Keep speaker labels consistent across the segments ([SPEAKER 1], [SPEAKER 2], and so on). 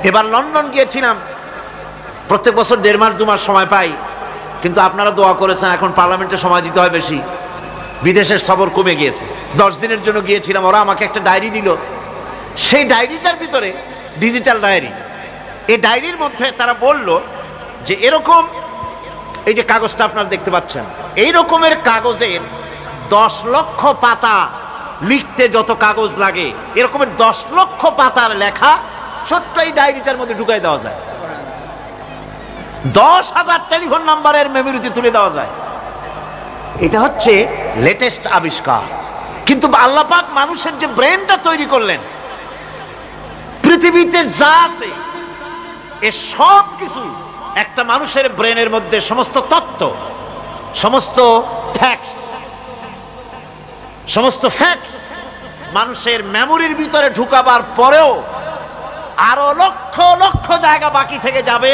[SPEAKER 1] এবার লন্ডন গিয়েছিলাম, প্রত্যেক বছর 1.5 মাস 2 মাস সময় পাই, কিন্তু আপনারা দোয়া করেছেন এখন পার্লামেন্টে সময় দিতে হয় বেশি, বিদেশের সফর কমে গিয়েছে। 10 দিনের জন্য গিয়েছিলাম, ওরা আমাকে একটা ডায়েরি দিল, সেই ডায়েরিটার ভিতরে ডিজিটাল ডায়েরি, এই ডায়েরির মধ্যে তারা বলল যে এরকম, এই যে কাগজটা আপনারা দেখতে পাচ্ছেন, এই রকমের কাগজের 10 লক্ষ পাতা লিখতে যত কাগজ লাগে, এরকমের 10 লক্ষ পাতার লেখা ছোট্ট এই ডায়েরিটার মধ্যে ঢুকাই দেওয়া যায়, 10,000 টেলিফোন নাম্বারের মেমোরিতে তুলে দেওয়া যায়। এটা হচ্ছে লেটেস্ট আবিষ্কার। কিন্তু আল্লাহ পাক মানুষের যে ব্রেনটা তৈরি করলেন, পৃথিবীতে যা আছে এ সব কিছু একটা মানুষের ব্রেনের মধ্যে, সমস্ত তথ্য, সমস্ত ফ্যাক্টস মানুষের মেমোরির ভিতরে ঢুকাবার পরেও আরো লক্ষ লক্ষ জায়গা বাকি থেকে যাবে,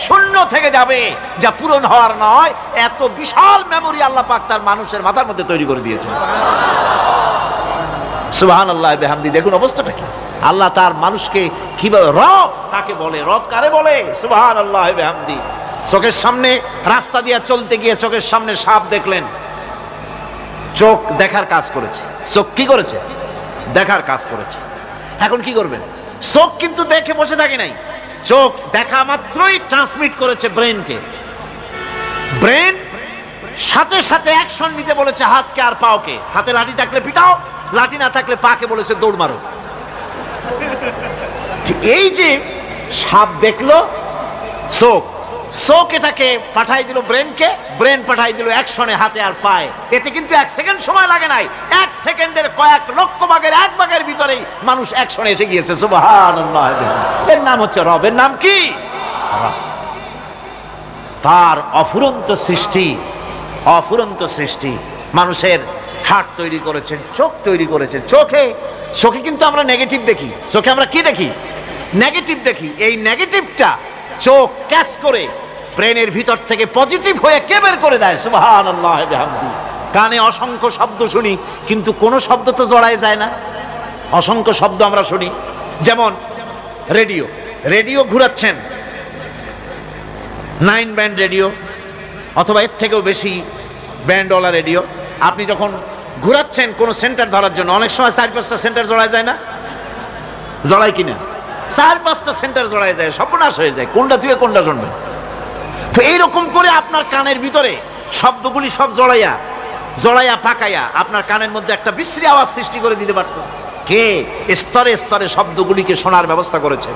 [SPEAKER 1] শূন্য থেকে যাবে, যা পূরণ হওয়ার নয়। এত বিশাল মেমোরি আল্লাহ পাক তার মানুষের মাথার মধ্যে তৈরি করে দিয়েছেন। সুবহানাল্লাহ বিহামদি। দেখুন অবস্থাটা কি, আল্লাহ তার মানুষকে কিভাবে, রব কাকে বলে, রব কারে বলে, সুবহানাল্লাহ বিহামদি। চোখের সামনে রাস্তা দিয়ে চলতে গিয়ে চোখের সামনে সাপ দেখলেন, চোখ দেখার কাজ করেছে, চোখ কি করেছে, দেখার কাজ করেছে। এখন কি করবেন, চোখ কিন্তু দেখে বসে থাকে নাই, চোখ দেখা মাত্রই ট্রান্সমিট করেছে ব্রেনকে, ব্রেন সাথে সাথে অ্যাকশন নিতে বলেছে হাতকে আর পাওকে, হাতে লাঠি থাকলে পিটাও, লাঠি না থাকলে পাকে বলেছে দৌড় মারো। এই যে সাপ দেখলো, চোখ এটাকে পাঠাই দিল ব্রেনকে, ব্রেন পাঠাই দিল অ্যাকশনে হাতে আর পায়ে। এতে কিন্তু 1 সেকেন্ড সময় লাগে নাই, 1 সেকেন্ডের কয়েক লক্ষ ভাগের 1 ভাগের ভিতরেই মানুষ অ্যাকশনে এসে গিয়েছে। সুবহানাল্লাহ। এর নাম হচ্ছে রব। এর নাম কি? রব। তার অফুরন্ত সৃষ্টি, অফুরন্ত সৃষ্টি। মানুষের হার্ট তৈরি করেছেন, চোখ তৈরি করেছেন। চোখে কিন্তু আমরা নেগেটিভ দেখি, চোখে আমরা কি দেখি, নেগেটিভ দেখি। এই নেগেটিভটা চোখ ক্যাচ করে ব্রেনের ভিতর থেকে পজিটিভ হয়ে কে বের করে দেয়। সুবহানাল্লাহ বিহামদি। কানে অসংখ্য শব্দ শুনি, কিন্তু কোন শব্দ তো জড়ায় যায় না। অসংখ্য শব্দ আমরা শুনি, যেমন রেডিও ঘুরাচ্ছেন, 9 ব্যান্ড রেডিও অথবা এর থেকেও বেশি ব্যান্ডওয়ালা রেডিও। আপনি যখন ঘুরাচ্ছেন কোন সেন্টার ধরার জন্য, অনেক সময় 4-5টা সেন্টার জড়ায় যায় না, জড়ায় কিনা, 4-5টা সেন্টার জড়ায় যায়, সর্বনাশ হয়ে যায়, কোনটা থেকে কোনটা শুনবেন। তো এইরকম করে আপনার কানের ভিতরে শব্দগুলি সব জড়াইয়া পাকাইয়া আপনার কানের মধ্যে একটা বিশ্রী আওয়াজ সৃষ্টি করে দিতে পারত। কে? স্তরে স্তরে শব্দগুলিকে শোনার ব্যবস্থা করেছে।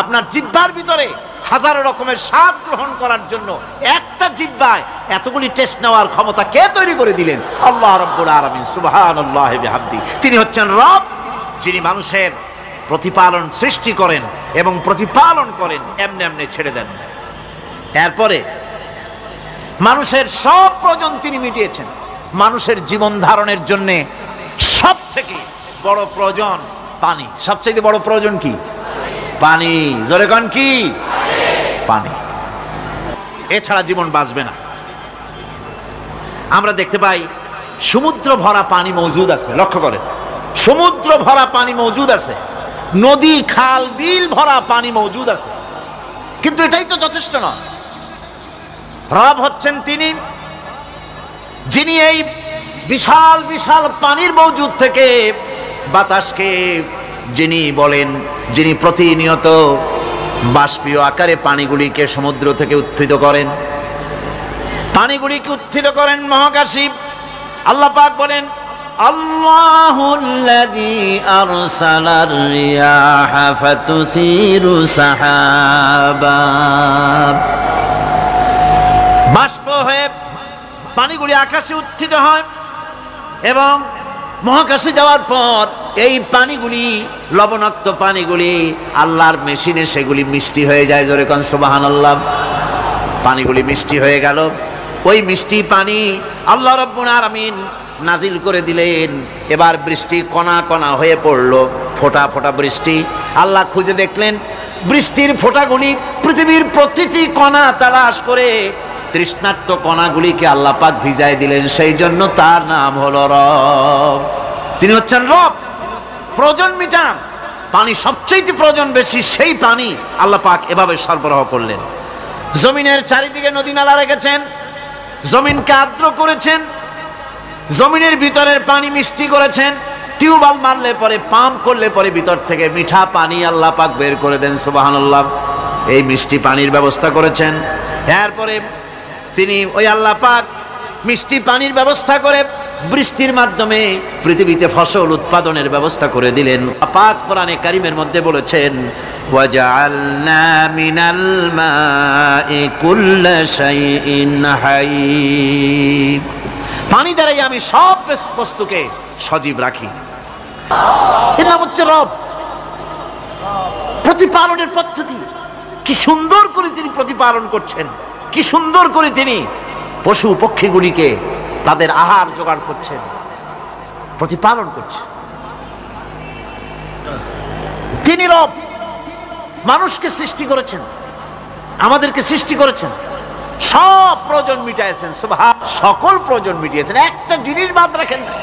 [SPEAKER 1] আপনার জিহ্বার ভিতরে হাজারো রকমের স্বাদ গ্রহণ করার জন্য একটা জিহ্বায় এতগুলি টেস্ট নেওয়ার ক্ষমতা কে তৈরি করে দিলেন? আল্লাহ রাব্বুল আলামিন। সুবহানাল্লাহ বিহামদি। তিনি হচ্ছেন রব, যিনি মানুষের প্রতিপালন সৃষ্টি করেন এবং প্রতিপালন করেন, এমনি এমনি ছেড়ে দেন। এরপরে মানুষের সব প্রয়োজন তিনি মিটিয়েছেন। মানুষের জীবন ধারণের জন্য সব থেকে বড় প্রয়োজন পানি। সবচেয়ে বড় প্রয়োজন কি? পানি। জোরে কোন কি? পানি। এছাড়া জীবন বাঁচবে না। আমরা দেখতে পাই সমুদ্র ভরা পানি মজুদ আছে। লক্ষ্য করেন, সমুদ্র ভরা পানি মজুদ আছে, নদী খাল বিল ভরা পানি মজুদ আছে, কিন্তু এটাই তো যথেষ্ট নয়। রব হচ্ছেন তিনি, যিনি এই বিশাল বিশাল পানির মজুদ থেকে বাতাসকে যিনি বলেন, যিনি প্রতিনিয়ত বাষ্পীয় আকারে পানিগুলিকে সমুদ্র থেকে উত্থিত করেন, পানিগুলিকে উত্থিত করেন মহাকাশী। আল্লাহ পাক বলেন, আল্লাহুল্লাযী আরসালার রিয়াহা ফাতুসিরু সাহাবা। বাষ্প হয়ে পানিগুলি আকাশে উত্থিত হয় এবং মহাকাশে যাওয়ার পর এই পানিগুলি, লবণাক্ত পানিগুলি আল্লাহর মেশিনে সেগুলি মিষ্টি হয়ে যায়। জোরে কোন সুবহানাল্লাহ। পানিগুলি মিষ্টি হয়ে গেল। ওই মিষ্টি পানি আল্লাহ রাব্বুল আলামিন নাজিল করে দিলেন। এবার বৃষ্টি কণা কণা হয়ে পড়লো, ফোঁটা ফোঁটা বৃষ্টি। আল্লাহ খুঁজে দেখলেন বৃষ্টির ফোঁটাগুলি পৃথিবীর প্রতিটি কণা তালাশ করে তৃষ্ণার্ত কণাগুলিকে আল্লাহ পাক ভিজায় দিলেন। সেই জন্য তার নাম হলো রব। তিনি হচ্ছেন রব, প্রয়োজন মিটান। পানি সবচেয়ে প্রয়োজন বেশি, সেই পানি আল্লাহ পাক এভাবে সরবরাহ করলেন। জমিনের চারিদিকে নদী নালা রেখেছেন, জমিনকে আর্দ্র করেছেন, জমিনের ভিতরের পানি মিষ্টি করেছেন। টিউবওয়েল মারলে পরে, পাম্প করলে পরে ভিতর থেকে মিঠা পানি আল্লাহ পাক বের করে দেন, সুবহানাল্লাহ। এই মিষ্টি পানির ব্যবস্থা করেছেন। এরপরে তিনি ওই আল্লাহ পাক মিষ্টি পানির ব্যবস্থা করে বৃষ্টির মাধ্যমে পৃথিবীতে ফসল উৎপাদনের ব্যবস্থা করে দিলেন। পাক কোরআনে কারীমের মধ্যে বলেছেন, ওয়াজআলনা মিনাল মাই কুল্লা শাইইন হাই। পানি দ্বারাই আমি সব বস্তুকে সজীব রাখি। এর নাম হচ্ছে রব। প্রতিপালনের পদ্ধতি কি সুন্দর করে তিনি প্রতিপালন করছেন, কি সুন্দর করে তিনি পশু পক্ষীগুলিকে তাদের আহার জোগাড় করছেন, প্রতিপালন করছেন। তিনি রব। মানুষকে সৃষ্টি করেছেন, আমাদেরকে সৃষ্টি করেছেন, সব প্রয়োজন মিটাইছেন, সুবহান, সকল প্রয়োজন মিটিয়েছেন, একটা জিনিস বাদ রাখেন না।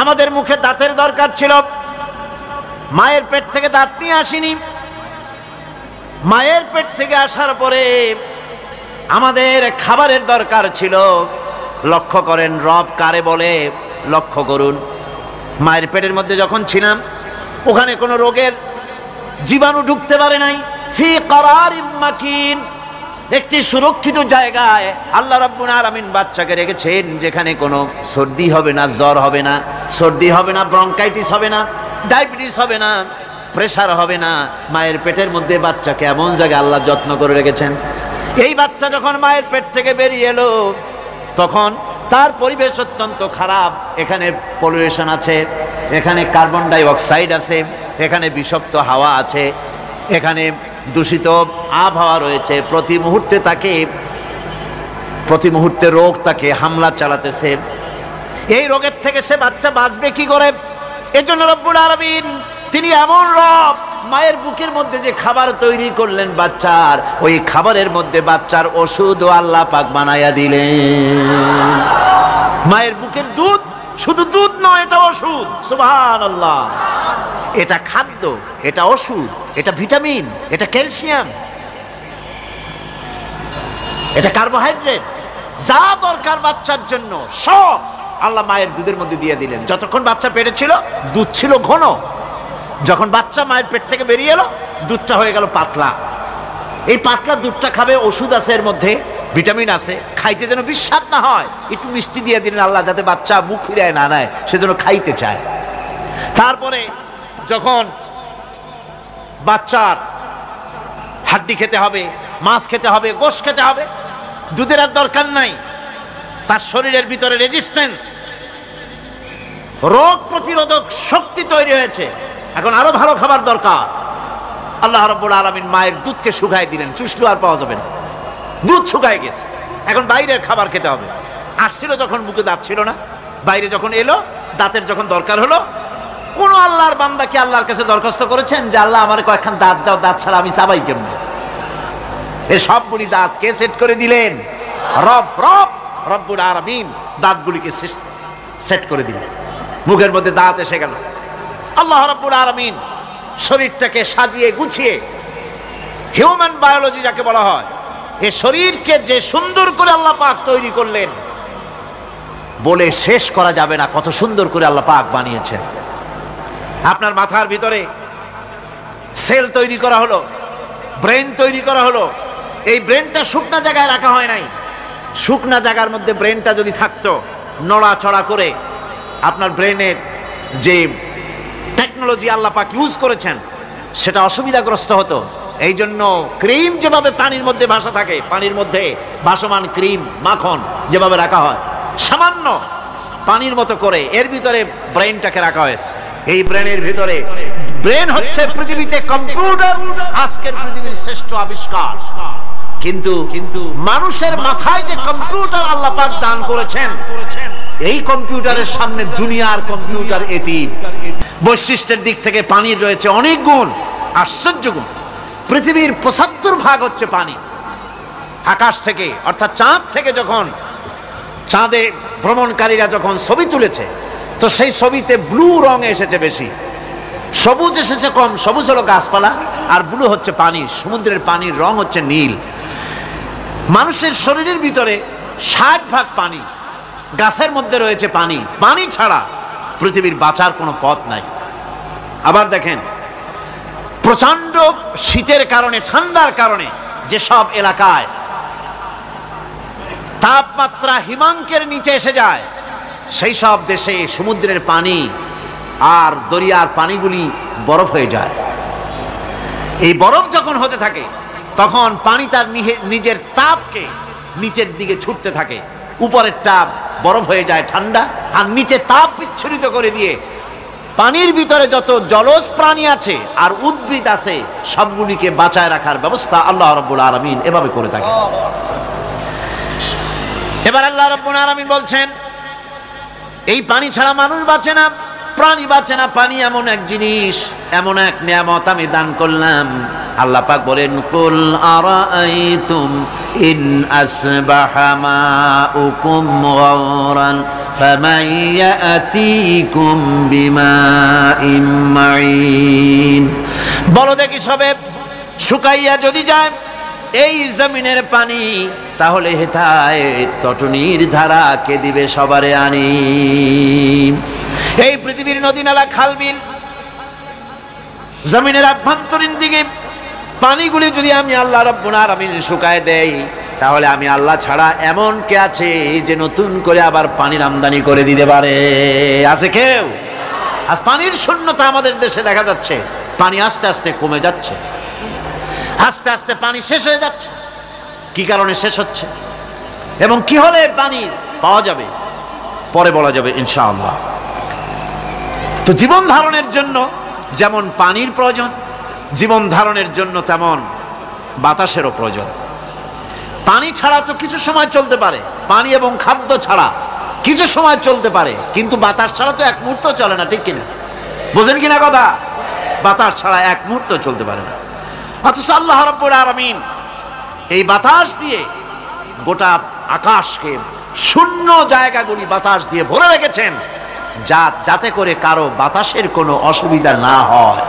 [SPEAKER 1] আমাদের মুখে দাঁতের দরকার ছিল, মায়ের পেট থেকে দাঁত নিয়ে আসিনি। মায়ের পেট থেকে আসার পরে আমাদের খাবারের দরকার ছিল। লক্ষ্য করেন রব কারে বলে, লক্ষ্য করুন। মায়ের পেটের মধ্যে যখন ছিলাম, ওখানে কোনো রোগের জীবাণু ঢুকতে পারে নাই। ফি করারিম মাকিন, একটি সুরক্ষিত জায়গায় আল্লাহ রাব্বুল আলামিন বাচ্চাকে রেখেছেন, যেখানে কোনো সর্দি হবে না, জ্বর হবে না, সর্দি হবে না, ব্রঙ্কাইটিস হবে না, ডায়াবেটিস হবে না, প্রেসার হবে না। মায়ের পেটের মধ্যে বাচ্চাকে এমন জায়গায় আল্লাহ যত্ন করে রেখেছেন। এই বাচ্চা যখন মায়ের পেট থেকে বেরিয়ে এলো, তখন তার পরিবেশ অত্যন্ত খারাপ। এখানে পলিউশন আছে, এখানে কার্বন ডাই অক্সাইড আছে, এখানে বিষাক্ত হাওয়া আছে, এখানে দূষিত আবহাওয়া রয়েছে। প্রতি মুহূর্তে রোগ তাকে হামলা চালাতেছে। এই রোগের থেকে সে বাচ্চা বাঁচবে কি করে? এজন্য রব্বুল আলামিন তিনি এমন রব, মায়ের বুকের মধ্যে যে খাবার তৈরি করলেন বাচ্চার, ওই খাবারের মধ্যে বাচ্চার ওষুধও আল্লাহ পাক বানায়া দিলেন। মায়ের বুকের দুধ শুধু দুধ নয়, এটা ওষুধ, সুবহানাল্লাহ। এটা খাদ্য, এটা ওষুধ, এটা ভিটামিন, এটা ক্যালসিয়াম, এটা কার্বোহাইড্রেট, যা দরকার বাচ্চার জন্য সব আল্লাহ মায়ের দুধের মধ্যে দিয়ে দিলেন। যতক্ষণ বাচ্চা পেটে ছিল দুধ ছিল ঘন, যখন বাচ্চা মায়ের পেট থেকে বেরিয়ে এলো দুধটা হয়ে গেল পাতলা। এই পাতলা দুধটা খাবে, ওষুধ আছে এর মধ্যে, ভিটামিন আছে, খাইতে যেন বিস্বাদ না হয়, একটু মিষ্টি দিয়ে দিলেন আল্লাহ, যাতে বাচ্চা মুখ ফিরায় না নেয়, সেজন্য খাইতে চায়। তারপরে যখন বাচ্চার হাড্ডি খেতে হবে, মাছ খেতে হবে, গোশত খেতে হবে, দুধের আর দরকার নাই। তার শরীরের ভিতরে রেজিস্ট্যান্স, রোগ প্রতিরোধক শক্তি তৈরি হয়েছে। এখন আরো ভালো খাবার দরকার। আল্লাহ রাব্বুল আলামিন মায়ের দুধকে শুকায় দিলেন, চুষলো আর পাওয়া যাবে না, দুধ শুকায় গেছে। এখন বাইরের খাবার খেতে হবে। আসছিল যখন মুখে দাঁত ছিল না, বাইরে যখন এলো দাঁতের যখন দরকার হলো, কোন আল্লাহর বান্দা কি আল্লাহর কাছে দরখাস্ত করেছেন যে আল্লাহ আমার কয়েকখান দাঁত দাও, দাঁত ছাড়া আমি চাবাই কেমনে? এই সবগুলি দাঁত কে সেট করে দিলেন? রব্বুল আলামিন দাঁতগুলিকে সেট করে দিলেন। মুখের মধ্যে দাঁত এসে গেল। আল্লাহ রাব্বুল আলামিন শরীরটাকে সাজিয়ে গুছিয়ে, হিউম্যান বায়োলজি যাকে বলা হয়, এই শরীরকে যে সুন্দর করে আল্লাহ পাক তৈরি করলেন, বলে শেষ করা যাবে না কত সুন্দর করে আল্লাহ পাক বানিয়েছেন। আপনার মাথার ভিতরে সেল তৈরি করা হলো, ব্রেন তৈরি করা হলো। এই ব্রেনটা শুকনা জায়গায় রাখা হয় নাই। শুকনা জায়গার মধ্যে ব্রেনটা যদি থাকতো, নড়াচড়া করে আপনার ব্রেনের যে টেকনোলজি আল্লাহ পাক ইউজ করেছেন সেটা অসুবিধাগ্রস্ত হতো। এই জন্য ক্রিম যেভাবে পানির মধ্যে ভাসা থাকে, পানির মধ্যে ভাসমান ক্রিম মাখন যেভাবে রাখা হয়, সামান্য পানির মতো করে এর ভিতরে ব্রেনটাকে রাখা হয়েছে। এই ব্রেনের ভিতরে, ব্রেন হচ্ছে পৃথিবীতে কম্পিউটার, আজকের পৃথিবীর শ্রেষ্ঠ আবিষ্কার। কিন্তু মানুষের মাথায় যে কম্পিউটার আল্লাহ পাক দান করেছেন, এই কম্পিউটারের সামনে দুনিয়ার কম্পিউটার এতিম। বৈশিষ্ট্যের দিক থেকে পানির রয়েছে অনেক গুণ, আশ্চর্য গুণ। পৃথিবীর ৭৫% হচ্ছে পানি। আকাশ থেকে অর্থাৎ চাঁদ থেকে যখন চাঁদে ভ্রমণকারীরা যখন ছবি তুলেছে, তো সেই ছবিতে ব্লু রং এসেছে বেশি। সবুজ এসেছে কম, সবুজ হলো গাছপালা, আর ব্লু হচ্ছে পানি, সমুদ্রের পানির রং হচ্ছে নীল। মানুষের শরীরের ভিতরে 60% পানি, গাছের মধ্যে রয়েছে পানি, পানি ছাড়া পৃথিবীর বাঁচার কোনো পথ নাই। আবার দেখেন, প্রচন্ড শীতের কারণে, ঠান্ডার কারণে যেসব এলাকায় তাপমাত্রা হিমাঙ্কের নিচে এসে যায়, সেই সব দেশে সমুদ্রের পানি আর দরিয়ার পানিগুলি বরফ হয়ে যায়। এই বরফ যখন হতে থাকে তখন পানি তার নিজের তাপকে নিচের দিকে ছুটতে থাকে, উপরের তাপ বরফ হয়ে যায় ঠান্ডা, আর নিচে তাপ বিচ্ছুরিত করে দিয়ে পানির ভিতরে যত জলজ প্রাণী আছে আর উদ্ভিদ আছে সবগুলিকে বাঁচায় রাখার ব্যবস্থা আল্লাহ রাব্বুল আলামিন এভাবে করে থাকে। এবার আল্লাহ রাব্বুল আলামিন বলছেন, এই পানি ছাড়া মানুষ বাঁচে না, প্রাণী বাঁচে না। পানি এমন এক জিনিস, এমন এক নিয়ামত আমি দান করলাম। আল্লাহ পাক বলেন, কুল আরাআইতুম ইন আসবাহা মাউকুম গাওরান ফামান ইয়াতিকুম বিমাইন মাইন। বলো দেখি, সবে শুকাইয়া যদি যায় এই জমিনের পানি, তাহলে হেথায় তটনির ধারা কে দিবে সবারে আনি। এই পৃথিবীর নদী নালা খাল বিল জমিনের আভ্যন্তরীণ দিকে পানিগুলি যদি আমি আল্লাহ রাব্বুল আলামিন শুকায় দেই, তাহলে আমি আল্লাহ ছাড়া এমন কে আছে যে নতুন করে আবার পানির আমদানি করে দিতে পারে? আছে কেউ? আজ পানির শূন্যতা আমাদের দেশে দেখা যাচ্ছে, পানি আস্তে আস্তে কমে যাচ্ছে, আস্তে আস্তে পানি শেষ হয়ে যাচ্ছে। কি কারণে শেষ হচ্ছে এবং কি হলে পানি পাওয়া যাবে পরে বলা যাবে ইনশাআল্লাহ। তো জীবন ধারণের জন্য যেমন পানির প্রয়োজন, জীবন ধারণের জন্য তেমন বাতাসেরও প্রয়োজন। পানি ছাড়া তো কিছু সময় চলতে পারে, পানি এবং খাদ্য ছাড়া কিছু সময় চলতে পারে, কিন্তু বাতাস ছাড়া তো এক মুহূর্ত চলে না, ঠিক কিনা? বোঝেন কিনা কথা? বাতাস ছাড়া এক মুহূর্ত চলতে পারে না। অথচ আল্লাহ রাব্বুল আলামিন এই বাতাস দিয়ে গোটা আকাশকে, শূন্য জায়গাগুলি বাতাস দিয়ে ভরে রেখেছেন, যাতে করে কারো বাতাসের কোনো অসুবিধা না হয়,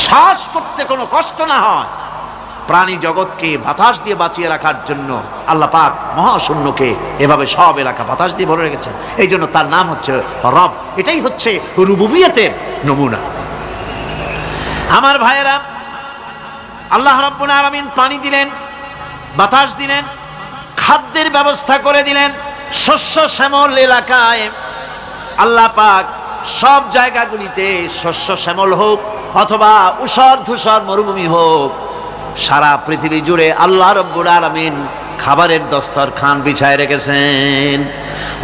[SPEAKER 1] শ্বাস করতে কোনো কষ্ট না হয়। প্রাণী জগৎকে বাতাস দিয়ে বাঁচিয়ে রাখার জন্য আল্লাহ পাক মহাশূন্যকে এভাবে সব এলাকা বাতাস দিয়ে ভরে রেখেছেন। এই জন্য তার নাম হচ্ছে রব। এটাই হচ্ছে রুবুবিয়তের নমুনা। আমার ভাইয়েরা, আল্লাহ রাব্বুল আলামিন পানি দিলেন, বাতাস দিলেন, খাদ্যের ব্যবস্থা করে দিলেন। শস্য শ্যামল এলাকায় আল্লাহ পাক সব জায়গাগুলিতে শস্য শ্যামল হোক অথবা উষর ধূসর মরুভূমি হোক, সারা পৃথিবী জুড়ে আল্লাহ রাব্বুল আলামিন খাবারের দস্তরখান বিছায় রেখেছেন।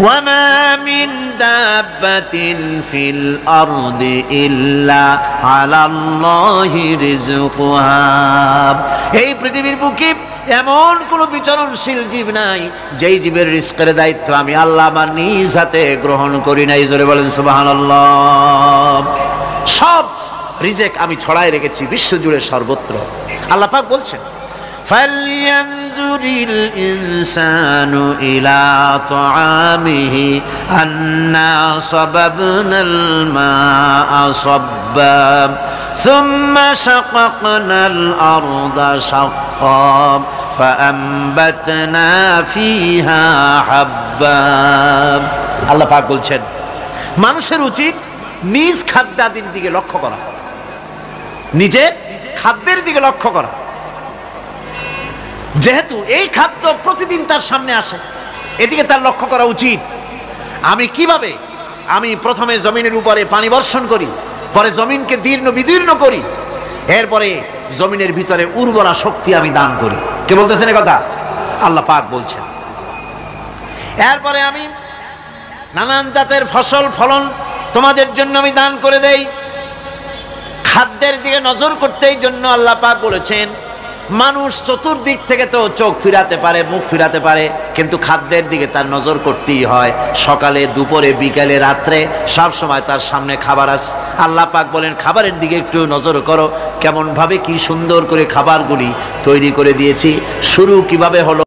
[SPEAKER 1] ওয়ামা মিন দাব্বাতিন ফিল আরদি ইল্লা আলাল্লাহি রিজকুহা। এই পৃথিবীর বুকে এমন কোন বিচরণশীল জীব নাই যেই জীবের রিজকের দায়িত্ব আমি আল্লাহ আমার নিজ হাতে গ্রহণ করি নাই। জোরে বলেন সুবহানাল্লাহ। সব রিজেক আমি ছড়াই রেখেছি বিশ্বজুড়ে সর্বত্র। আল্লাহ পাক বলছেন, ফালইয়ানজুরিল ইনসানু ইলা তাআমিহি আন্না সাবাবনাল মাআ সাব্বা সুম্মা শাকাকনাল আরদা শাক্কা ফাআমবাতনা ফিহা হাব্বা। আল্লাহ পাক বলছেন, মানুষের উচিত নিজ খাদ্যাদির দিকে লক্ষ্য করা, নিজের খাদ্যের দিকে লক্ষ্য করা। যেহেতু এই খাদ্য প্রতিদিন তার সামনে আসে, এদিকে তার লক্ষ্য করা উচিত। আমি কিভাবে, আমি প্রথমে জমিনের উপরে পানি বর্ষণ করি, পরে জমিনকে দীর্ণ বিদীর্ণ করি, এরপরে জমিনের ভিতরে উর্বরা শক্তি আমি দান করি। কে বলতেছেন এ কথা? আল্লাহ পাক বলছেন। এরপরে আমি নানান জাতের ফসল ফলন তোমাদের জন্য আমি দান করে দেই। খাদ্যের দিকে নজর করতেই জন্য আল্লাহ পাক বলেছেন, মানুষ চতুর্দিক থেকে তো চোখ ফিরাতে পারে, মুখ ফিরাতে পারে, কিন্তু খাদ্যের দিকে তার নজর করতেই হয়। সকালে, দুপুরে, বিকালে, রাত্রে সব সময় তার সামনে খাবার আছে। আল্লাহ পাক বলেন, খাবারের দিকে একটু নজর করো, কেমন ভাবে কি সুন্দর করে খাবারগুলি তৈরি করে দিয়েছি। শুরু কিভাবে হলো?